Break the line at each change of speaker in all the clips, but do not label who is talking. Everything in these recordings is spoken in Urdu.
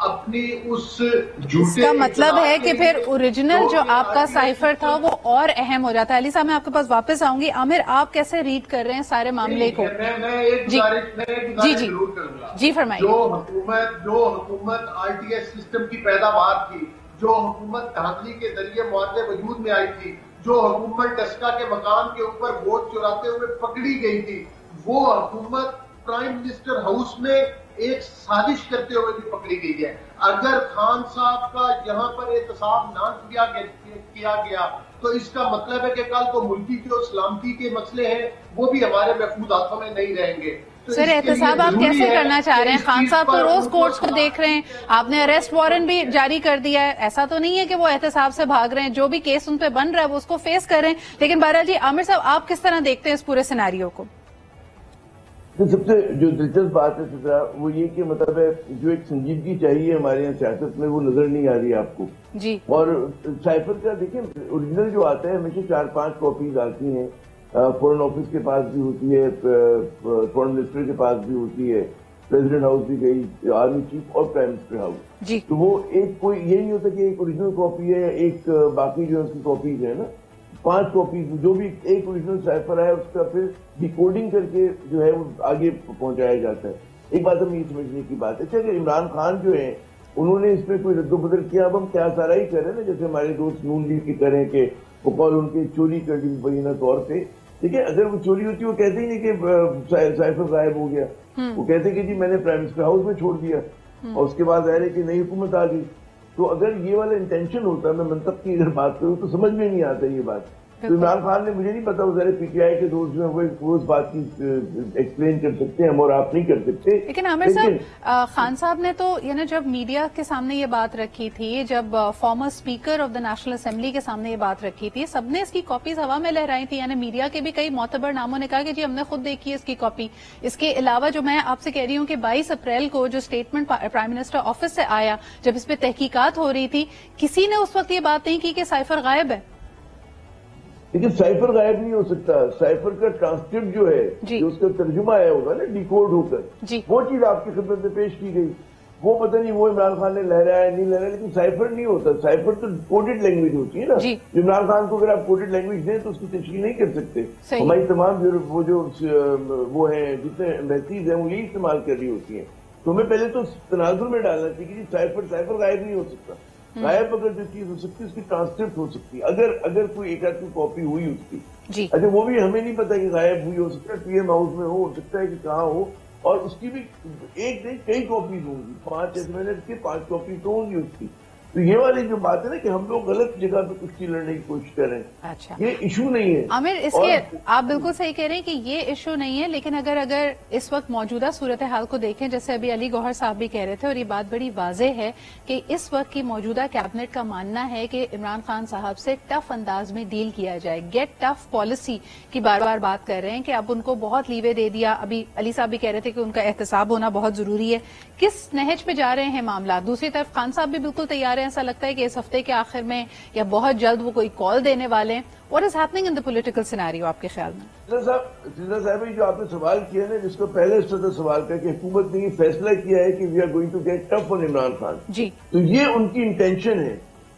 اپنی اس
اس کا مطلب ہے کہ پھر اوریجنل جو آپ کا سائفر تھا وہ اور اہم ہو جاتا ہے. علی صاحب میں آپ کے پاس واپس آؤں گی. عامر آپ کیسے ریڈ کر رہے ہیں سارے معاملے کو؟
میں ایک گزارش ضرور کروں گا.
جی فرمائیے.
جو حکومت آر ٹی ایس سسٹم کی پیداوار تھی، جو حکومت دھاندلی کے ذریعے معاہدے وجود میں آئی تھی، جو حکومت ٹسکا کے مکان کے اوپر ووٹ چراتے ہوئے پکڑی گئی تھی، وہ حکومت پرائم منسٹر ہاؤس میں ایک سازش کرتے ہوئے بھی پکڑی گئی ہے. اگر خان صاحب کا یہاں پر احتساب نہ کیا گیا تو اس کا مطلب ہے کہ کل کو ملکی جو سلامتی کے مسئلے ہیں وہ بھی ہمارے محفوظ ہاتھوں میں نہیں رہیں گے.
سر احتساب آپ کیسے کرنا چاہ رہے ہیں؟ خان صاحب تو روز کورٹس کو دیکھ رہے ہیں، آپ نے اریسٹ وارنٹ بھی جاری کر دیا ہے. ایسا تو نہیں ہے کہ وہ احتساب سے بھاگ رہے ہیں، جو بھی کیس ان پہ بن رہا ہے وہ اس کو فیس کر رہے ہیں. لیکن بہرحال جی عامر صاحب آپ کس طرح دیکھتے ہیں اس پورے سیناریو کو؟
سب سے جو دلچسپ بات ہے وہ یہ کہ مطلب ہے جو ایک سنجیدگی چاہیے ہمارے یہاں سیاست میں وہ نظر نہیں آ رہی آپ کو.
جی.
اور سائفر کا دیکھیں اوریجنل جو آتا ہے ہمیشہ 4-5 کاپیز آتی ہیں. فورن آفس کے پاس بھی ہوتی ہے، فورن منسٹر کے پاس بھی ہوتی ہے، پریزیڈنٹ ہاؤس بھی گئی، آرمی چیف اور پرائم منسٹر ہاؤس.
جی.
تو وہ ایک کوئی یہ نہیں ہوتا کہ ایک اوریجنل کاپی ہے یا ایک باقی جو ہے اس کی کاپیز ہے نا. 5 کاپیز جو بھی ایک اوریجنل سائفر ہے اس کا پھر ڈیکوڈنگ کر کے جو ہے وہ آگے پہنچایا جاتا ہے. ایک بات ہم یہ سمجھنے کی بات ہے کہ اگر عمران خان جو ہے انہوں نے اس میں کوئی رد و بدل کیا، اب ہم کیا سارا ہی کریں نا، جیسے ہمارے دوست نون لیگ کی کریں کہ وہ کال ان کے چوری کر دی مبینہ طور پہ. ٹھیک ہے، اگر وہ چوری ہوتی وہ کہتے ہی نہیں کہ سائفر غائب ہو گیا، وہ کہتے کہ جی میں نے پرائم منسٹر ہاؤس میں چھوڑ دیا اور اس کے بعد ظاہر ہے کہ نئی حکومت آ گئی. تو اگر یہ والا انٹینشن ہوتا، میں منطق کی اگر بات کروں تو سمجھ میں نہیں آتا یہ بات. تو عمران خان نے مجھے نہیں پتا وہ ذرا پی ٹی آئی کے دوست جو ہیں وہ اس بات کی ایکسپلین کر سکتے ہیں، ہم اور آپ نہیں کر سکتے.
لیکن عامر صاحب خان صاحب نے تو یعنی جب میڈیا کے سامنے یہ بات رکھی تھی، جب former speaker of the national assembly کے سامنے یہ بات رکھی تھی، سب نے اس کی کاپیز ہوا میں لہرائی تھی. یعنی میڈیا کے بھی کئی معتبر ناموں نے کہا کہ جی ہم نے خود دیکھی ہے اس کی کاپی. اس کے علاوہ جو میں آپ سے کہہ رہی ہوں کہ 22 اپریل کو جو اسٹیٹمنٹ پرائم منسٹر آفس سے آیا جب اس پہ تحقیقات ہو رہی تھی، کسی نے اس وقت یہ بات نہیں کی کہ سائفر غائب ہے.
لیکن سائفر غائب نہیں ہو سکتا. سائفر کا ٹرانسکرپٹ جو ہے جو اس کا ترجمہ آیا ہوگا نا ڈیکوڈ ہو کر، وہ چیز آپ کی خدمت میں پیش کی گئی. وہ پتہ نہیں وہ عمران خان نے لہرایا نہیں لہرایا، لیکن سائفر نہیں ہوتا. سائفر تو کوڈڈ لینگویج ہوتی ہے نا. عمران خان کو اگر آپ کوڈڈ لینگویج دیں تو اس کی تشریح نہیں کر سکتے. ہماری تمام وہ ہیں جتنے ایمبیسیز ہیں وہ یہی استعمال کر رہی ہوتی ہیں. تو ہمیں پہلے تو تناظر میں ڈالنا چاہیے کہ سائفر غائب نہیں ہو سکتا. غائب اگر جو چیز ہو سکتی ہے اس کی ٹرانسکرپٹ ہو سکتی ہے، اگر کوئی ایک آدھ کی کاپی ہوئی اس کی. اچھا وہ بھی ہمیں نہیں پتا کہ غائب ہوئی، ہو سکتا ہے پی ایم ہاؤس میں ہو سکتا ہے کہ کہاں ہو، اور اس کی بھی ایک نہیں کئی کاپیز ہوں گی. 5 منٹ کے 5 کاپیز تو ہوں گی اس کی. تو یہ والی جو بات ہے نا کہ ہم لوگ غلط جگہ پہ کشتی لڑنے کی کوشش کر رہے ہیں.
اچھا
یہ ایشو نہیں ہے
عامر. اس کے آپ بالکل صحیح کہہ رہے ہیں کہ یہ ایشو نہیں ہے، لیکن اگر اس وقت موجودہ صورتحال کو دیکھیں، جیسے ابھی علی گوہر صاحب بھی کہہ رہے تھے اور یہ بات بڑی واضح ہے کہ اس وقت کی موجودہ کیبنٹ کا ماننا ہے کہ عمران خان صاحب سے ٹف انداز میں ڈیل کیا جائے. گیٹ ٹف پالیسی کی بار بار بات کر رہے ہیں کہ اب ان کو بہت لیوے دے دیا. ابھی علی صاحب بھی کہہ رہے تھے کہ ان کا احتساب ہونا بہت ضروری ہے. کس نہج پہ جا رہے ہیں معاملات؟ دوسری طرف خان صاحب بھی بالکل تیار ہیں، ایسا لگتا ہے کہ اس ہفتے کے آخر میں یا بہت جلد وہ کوئی کال دینے والے ہیں. What is happening in the political scenario آپ کے خیال میں؟
سیدھا صاحب جو آپ نے سوال کیا نا، جس کو پہلے اس طرح سوال کیا کہ حکومت نے یہ فیصلہ کیا ہے کہ we are going to get tough on Imran Khan.
جی.
تو یہ ان کی انٹینشن ہے.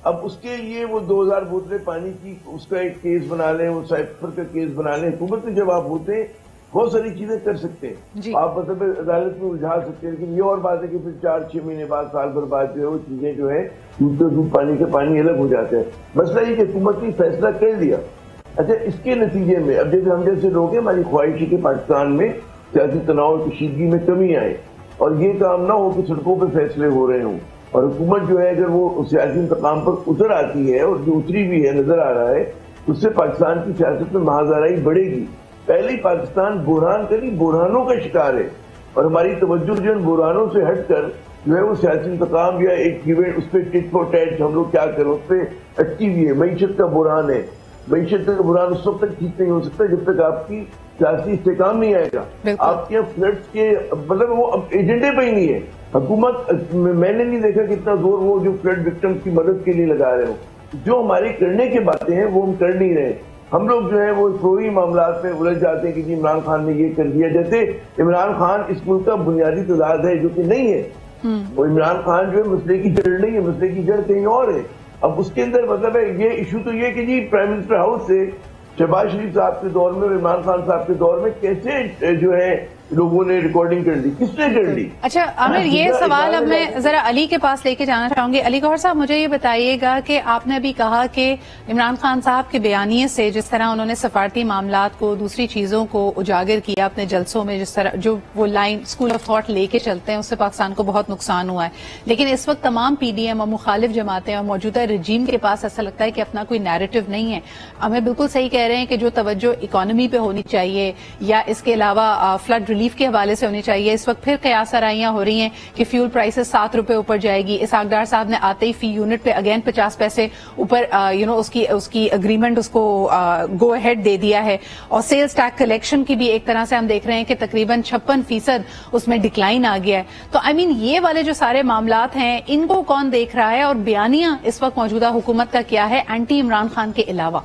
اب اس کے یہ وہ 2000 بوتلیں پانی کی اس کا ایک کیس بنا لیں، وہ سائفر کا کیس بنا لیں. حکومت میں جب آپ ہوتے ہیں بہت ساری چیزیں کر سکتے ہیں، آپ مطلب عدالت میں الجھا سکتے ہیں، لیکن یہ اور بات ہے کہ پھر 4-6 مہینے بعد سال بھر بعد جو ہے وہ چیزیں جو ہے دودھ پانی کے پانی الگ ہو جاتے ہیں. مسئلہ یہ کہ حکومت نے فیصلہ کر لیا. اچھا اس کے نتیجے میں اب جیسے ہم جیسے لوگ ہیں، ہماری خواہش ہے کہ پاکستان میں سیاسی تناؤ اور کشیدگی میں کمی آئے اور یہ کام نہ ہو کہ سڑکوں پہ فیصلے ہو رہے ہوں. اور حکومت جو ہے اگر وہ سیاسی انتقام پر اتر آتی ہے اور جو اتری بھی ہے نظر آ رہا ہے، اس سے پاکستان کی سیاست میں محاذرائی بڑھے گی. پہلے ہی پاکستان بحران کا نہیں بحرانوں کا شکار ہے، اور ہماری توجہ جو بحرانوں سے ہٹ کر جو ہے وہ سیاسی انتقام یا ایک ایونٹ اس پہ ٹٹ فور ٹیٹ ہم لوگ کیا کریں اس پہ اٹکی ہوئی ہے. معیشت کا بحران ہے. معیشت کا بحران اس وقت تک ٹھیک نہیں ہو سکتا جب تک آپ کی سیاسی استحکام نہیں آئے گا. آپ کے فلڈس کے مطلب وہ اب ایجنڈے پہ ہی نہیں ہے. حکومت میں نے نہیں دیکھا کتنا زور وہ جو فلڈ وکٹمز کی مدد کے لیے لگا رہے ہوں. جو ہماری کرنے کی باتیں ہیں وہ ہم کر نہیں رہے. ہم لوگ جو ہے وہ فوری معاملات میں الجھ جاتے ہیں کہ جی عمران خان نے یہ کر دیا، جیسے عمران خان اس ملک کا بنیادی تضاد ہے جو کہ نہیں ہے. اور عمران خان جو ہے مسئلے کی جڑ نہیں ہے، مسئلے کی جڑ کہیں اور ہے. اب اس کے اندر مطلب ہے یہ ایشو تو یہ کہ جی پرائم منسٹر ہاؤس سے شہباز شریف صاحب کے دور میں اور عمران خان صاحب کے دور میں کیسے جو ہے لوگوں نے ریکارڈنگ کر لی، کس نے کر لی؟
اچھا عامر، یہ سوال اب میں ذرا علی کے پاس لے کے جانا چاہوں گی. علی گوہر صاحب، مجھے یہ بتائیے گا کہ آپ نے ابھی کہا کہ عمران خان صاحب کے بیانیے سے جس طرح انہوں نے سفارتی معاملات کو، دوسری چیزوں کو اجاگر کیا اپنے جلسوں میں، جس طرح جو وہ لائن اسکول آف تھاٹ لے کے چلتے ہیں، اس سے پاکستان کو بہت نقصان ہوا ہے. لیکن اس وقت تمام پی ڈی ایم اور مخالف جماعتیں اور موجودہ رجیم کے پاس ایسا لگتا ہے کہ اپنا کوئی نیریٹو نہیں ہے. ہمیں بالکل صحیح کہہ رہے ہیں کہ جو توجہ اکانومی پہ ہونی چاہیے یا اس کے علاوہ فلڈ ریلیف کے حوالے سے چاہیے، اس وقت پھر قیاس آرائیاں ہو رہی ہیں کہ فیول پرائسز 7 روپے اوپر جائے گی. اسحاق ڈار صاحب نے آتے ہی فی یونٹ پہ اگین 50 پیسے اوپر اس کی اگریمنٹ اس کو گو ہیڈ دے دیا ہے. اور سیلز ٹیکس کلیکشن کی بھی ایک طرح سے ہم دیکھ رہے ہیں کہ تقریباً 56% اس میں ڈکلائن آ گیا ہے. تو یہ والے جو سارے معاملات ہیں ان کو کون دیکھ رہا ہے، اور بیانیہ اس وقت موجودہ حکومت کا کیا ہے اینٹی عمران خان کے علاوہ؟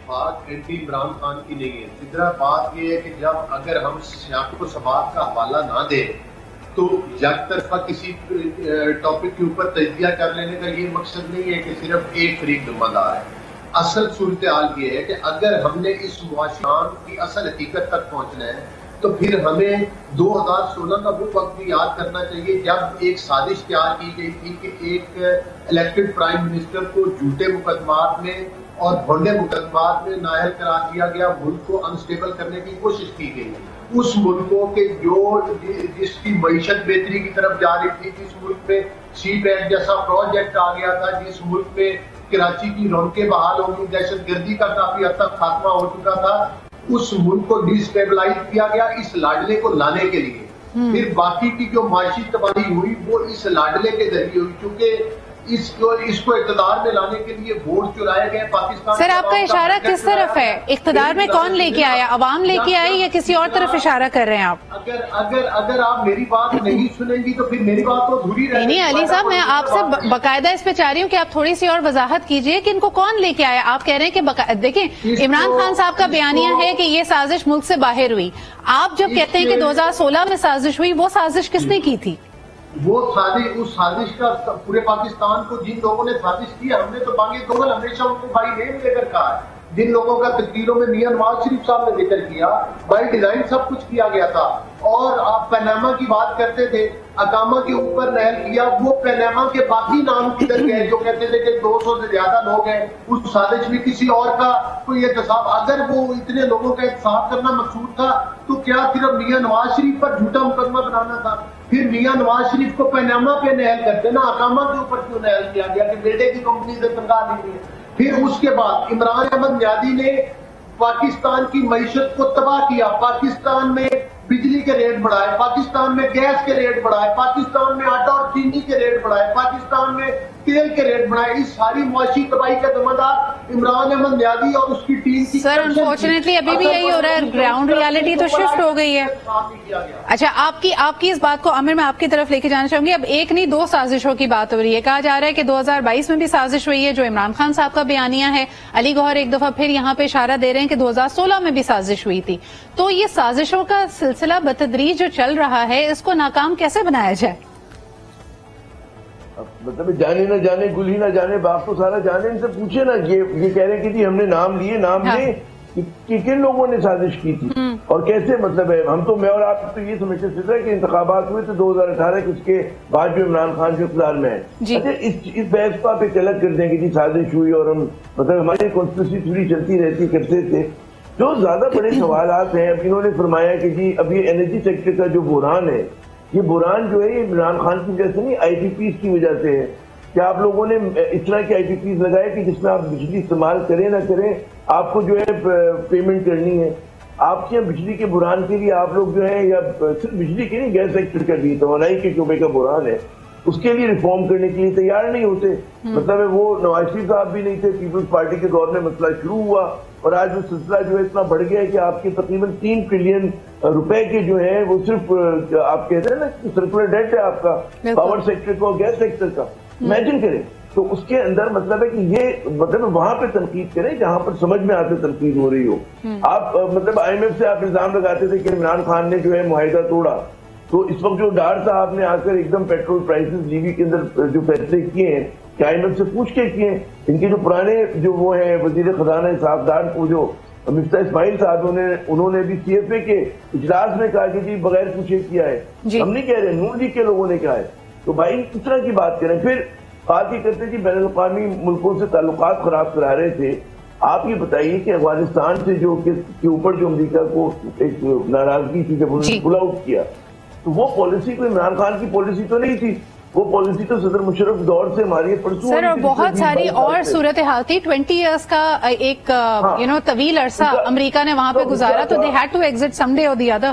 بات اینٹی عمران خان کی نہیں ہے. سدرا بات یہ ہے کہ جب اگر ہم سیاق و سباق کا حوالہ نہ دیں تو یک طرفہ کسی ٹاپک کے اوپر تجزیہ کر لینے کا یہ مقصد نہیں ہے کہ صرف ایک فریق ذمہ دار ہے. اصل صورتحال یہ ہے کہ اگر ہم نے اس معاشران کی اصل حقیقت تک پہنچنا ہے تو پھر ہمیں 2016 کا وہ وقت بھی یاد کرنا چاہیے جب ایک سازش تیار کی گئی تھی کہ ایک الیکٹڈ پرائم منسٹر کو جھوٹے مقدمات میں اور بھونڈے مقدمات میں نااہل قرار دیا گیا، ملک کو انسٹیبل کرنے کی کوشش کی گئی. اس ملکوں کے جس کی معیشت بہتری کی طرف جا رہی تھی، جس ملک میں سی پیک جیسا پروجیکٹ آ گیا تھا، جس ملک میں کراچی کی رونقیں بحال ہو گئی، دہشت گردی کا کافی حد تک خاتمہ ہو چکا تھا، اس ملک کو ڈی اسٹیبلائز کیا گیا اس لاڈلے کو لانے کے لیے. پھر باقی کی جو معاشی تباہی ہوئی وہ اس لاڈلے کے ذریعے ہوئی، کیونکہ اس کو اقتدار میں لانے کے لیے ووٹ چرائے گئے پاکستان.
سر، آپ کا اشارہ کس طرف ہے؟ اقتدار میں کون لے کے آیا؟ عوام لے کے آئی یا کسی اور طرف اشارہ کر رہے ہیں آپ؟
اگر آپ میری بات نہیں سنیں گی تو پھر میری بات تو ادھوری رہے گی.
نہیں علی صاحب، میں آپ سے باقاعدہ اس پہ چاہ رہی ہوں کہ آپ تھوڑی سی اور وضاحت کیجئے کہ ان کو کون لے کے آیا. آپ کہہ رہے ہیں کہ دیکھیں عمران خان صاحب کا بیانیہ ہے کہ یہ سازش ملک سے باہر ہوئی. آپ جب کہتے ہیں کہ 2016 میں سازش ہوئی، وہ سازش کس نے کی تھی؟
وہ اس سازش کا پورے پاکستان کو جن لوگوں نے سازش کی، ہم نے تو بانگے دوغل ہمیشہ ان کو بائی نیم لے کر کہا ہے. جن لوگوں کا تقریروں میں میاں نواز شریف صاحب نے ذکر کیا، بائی ڈیزائن سب کچھ کیا گیا تھا. اور آپ پیناما کی بات کرتے تھے، اقامہ کے اوپر نہل کیا، وہ پیناما کے باقی نام کدھر گئے جو کہتے تھے کہ 200 سے زیادہ لوگ ہیں. اس سازش میں کسی اور کا کوئی احتساب، اگر وہ اتنے لوگوں کا احتساب کرنا مقصود تھا تو کیا صرف میاں نواز شریف پر جھوٹا مقدمہ بنانا تھا؟ پھر میاں نواز شریف کو پیناما پہ نہل کرتے نا، اقامہ کے اوپر کیوں نہل کیا گیا کہ بیٹے کی کمپنی سے تنخواہ لی گئی. پھر اس کے بعد عمران احمد نیازی نے پاکستان کی معیشت کو تباہ کیا، پاکستان میں بجلی کے ریٹ بڑھائے، پاکستان میں گیس کے ریٹ بڑھائے، پاکستان میں آٹا اور چینی کے ریٹ بڑھائے، پاکستان میں تیل کے ریٹ بڑھائے. اس ساری معاشی تباہی کا ذمہ دار عمران احمد نیازی اور اس کی ٹیم کی.
سر انفارچونیٹلی ابھی بھی یہی ہو رہا ہے، گراؤنڈ ریالٹی تو شفٹ ہو گئی ہے. اچھا، آپ کی اس بات کو عامر میں آپ کی طرف لے کے جانا چاہوں گی. اب ایک نہیں 2 سازشوں کی بات ہو رہی ہے. کہا جا رہا ہے کہ 2022 میں بھی سازش ہوئی ہے جو عمران خان صاحب کا بیانیہ ہے. علی گوہر ایک دفعہ پھر یہاں پہ اشارہ دے رہے ہیں کہ 2016 میں بھی سازش ہوئی تھی. تو یہ سازشوں کا سلسلہ بتدریج جو چل رہا ہے، اس کو ناکام کیسے بنایا جائے؟
مطلب جانے نہ جانے گل ہی نہ جانے باپ کو سارا جانے. ان سے پوچھے نا، یہ کہہ رہے کہ جی ہم نے نام لیے، نام لے کہ کن لوگوں نے سازش کی تھی اور کیسے. مطلب ہے ہم تو، میں اور آپ تو یہ سمجھتے تھے کہ انتخابات ہوئے تو 2018 کے اس کے بعد جو عمران خان کے اقتدار میں ہے. اچھا، اس بحث کو آپ ایک الگ کر دیں کہ جی سازش ہوئی اور ہم مطلب ہماری کانسٹیٹیوسی تھوڑی چلتی رہتی کرتے تھے. جو زیادہ بڑے سوالات ہیں، اب انہوں نے فرمایا کہ جی اب یہ انرجی سیکٹر کا جو بحران ہے، یہ بحران جو ہے یہ عمران خان کی وجہ سے نہیں، آئی ٹی پیز کی وجہ سے ہے. کہ آپ لوگوں نے اس طرح کے آئی ٹی پیز لگائے کہ جس میں آپ بجلی استعمال کریں نہ کریں آپ کو جو ہے پیمنٹ کرنی ہے. آپ کے بجلی کے بحران کے لیے آپ لوگ جو ہے، یا صرف بجلی کے نہیں، گیس سیکٹر کا بھی توانائی کے شعبے کا بحران ہے، اس کے لیے ریفارم کرنے کے لیے تیار نہیں ہوتے. مطلب ہے وہ نواز شریف صاحب بھی نہیں تھے. پیپلز پارٹی کے دور میں مسئلہ شروع ہوا اور آج وہ سلسلہ جو ہے اتنا بڑھ گیا ہے کہ آپ کے تقریباً 3 ٹریلین روپے کے جو ہے وہ صرف آپ کہتے ہیں نا سرکولر ڈیٹ ہے آپ کا، پاور سیکٹر کا اور گیس سیکٹر کا. امیجن کریں تو اس کے اندر مطلب ہے کہ یہ مطلب وہاں پہ تنقید کریں جہاں پر سمجھ میں آتے تنقید ہو رہی ہو. آپ مطلب آئی ایم ایف سے آپ الزام لگاتے تھے کہ عمران خان نے جو ہے معاہدہ توڑا، تو اس وقت جو ڈار صاحب نے آ کر ایک دم پیٹرول پرائسز لیوی کے اندر جو فیصلے کیے ہیں کائنات سے پوچھ کے کیے ہیں. ان کے جو پرانے جو وہ ہیں وزیر خزانہ صاحبدار وہ جو مفتاح اسماعیل صاحب انہوں نے بھی سی ایف اے کے اجلاس میں کہا کہ جی بغیر پوچھے کیا ہے. ہم نہیں کہہ رہے, نون لیگ کے لوگوں نے کہا ہے. تو بھائی اس طرح کی بات کریں. پھر بات یہ کرتے کہ بین الاقوامی ملکوں سے تعلقات خراب کرا رہے تھے. آپ یہ بتائیے کہ افغانستان سے جو کے اوپر جو امریکہ کو ایک ناراضگی تھی جب انہوں نے پل آؤٹ کیا, تو وہ پالیسی کوئی عمران خان کی پالیسی تو نہیں تھی, وہ پالیسی تو صدر مشرف دور سے ہماری پرسوں
سر, اور بہت ساری اور صورتحال تھی. 20 ایئرس کا ایک طویل عرصہ امریکہ نے وہاں پہ گزارا, تو they had to exit some day اور دی ادر.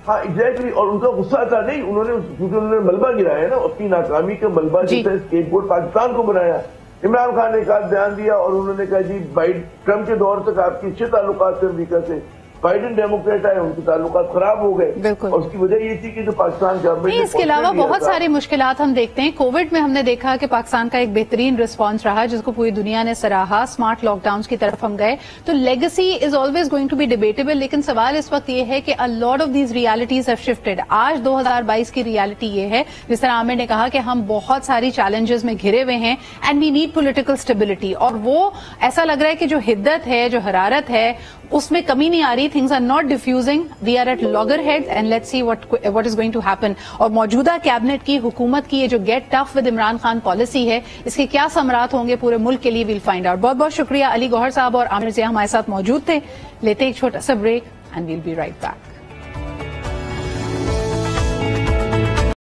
ہاں ایگزیکٹلی, اور ان کا غصہ تھا نہیں, انہوں نے ملبہ گرایا نا, اپنی ناکامی کا ملبہ جیسا اسکیپ بورڈ پاکستان کو بنایا. عمران خان نے ایک آدھ بیان دیا اور انہوں نے کہا جی ٹرمپ کے دور تک آپ کے اچھے تعلقات تھے امریکہ سے, بائیڈن ڈیموکریٹ آئے, ان کے تعلقات خراب ہو گئے, اور اس کی وجہ یہ تھی کہ جو پاکستان گورنمنٹ.
اس کے علاوہ بہت ساری مشکلات ہم دیکھتے ہیں. کووڈ میں ہم نے دیکھا کہ پاکستان کا ایک بہترین رسپانس رہا جس کو پوری دنیا نے سراہا. اسمارٹ لاک ڈاؤنز کی طرف ہم گئے, تو legacy is always going to be debatable. لیکن سوال اس وقت یہ ہے کہ a lot of these realities have shifted. آج 2022 کی ریالٹی یہ ہے, جس طرح عامر نے کہا کہ ہم بہت ساری چیلنجز میں گھرے ہوئے ہیں and we need political stability. اور وہ ایسا لگ رہا ہے کہ جو حدت ہے, جو حرارت ہے, اس میں کمی نہیں آ رہی. Things are not defusing, we are at loggerhead and let's see what is going to happen. اور موجودہ کیبنٹ کی, حکومت کی یہ جو get tough with Imran Khan policy ہے, اس کے کیا ثمرات ہوں گے پورے ملک کے لیے, ویل فائنڈ آؤٹ. بہت بہت شکریہ. علی گوہر صاحب اور عامر ضیاء ہمارے ساتھ موجود تھے. لیتے ایک چھوٹا سا break and we'll be right back.